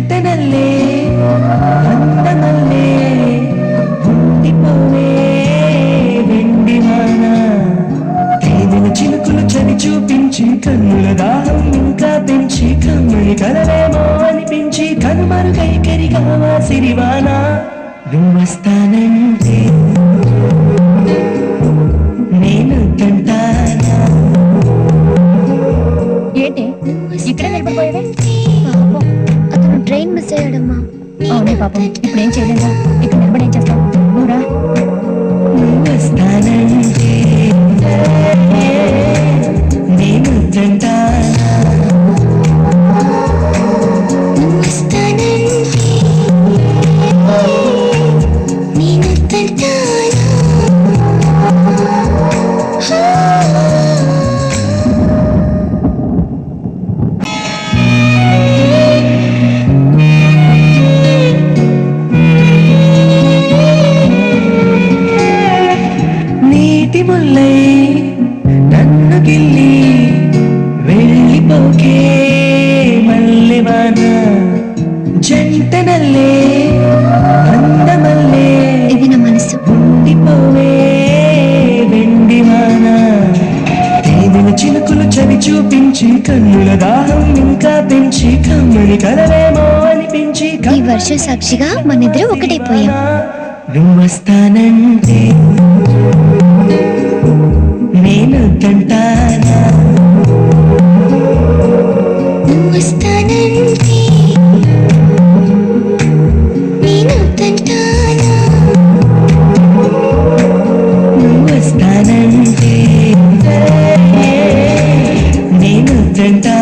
జంటనల్లే అందమల్లే ఉండిపోవే వెండివాన తేనెల చిలుకులు చవి చూపించి కన్నుల దాహం ఇంకా పెంచి కమ్మని కలవేమో అనిపించి కనుమరుగై కరిగావా సిరివాన నువ్వస్తానంటే నేను తంటానా ఏంటి ఇక్కడ నిలబడిపోయావే అతను ట్రైన్ మిస్ అయ్యాడమ్మా. అవునే పాపం ఇప్పుడు ఏం చేయలేదా ఇక్కడ నిలబడి ఏం చేస్తావు నువ్వురా నువ్వస్తానంటే నేను తంటానా నీటి ముల్లై నన్ను గిల్లి వెళ్ళిపోకే మల్లెవాన జంటనల్లే అందమల్లే ఇది నా మనసు. ఉండిపోవే వెండివాన తేనెల చిలుకులు చవి చూపించి కన్నుల దాహం ఇంకా పెంచి కమ్మని కలవేమో అనిపించి ఈ వర్షం సాక్షిగా మనిద్దరం ఒకటైపోయాం. నువ్వస్తానంటే నేను తంటానా నువ్వస్తానంటే నేను తంటానా నువ్వస్తానంటే నేను తంటానా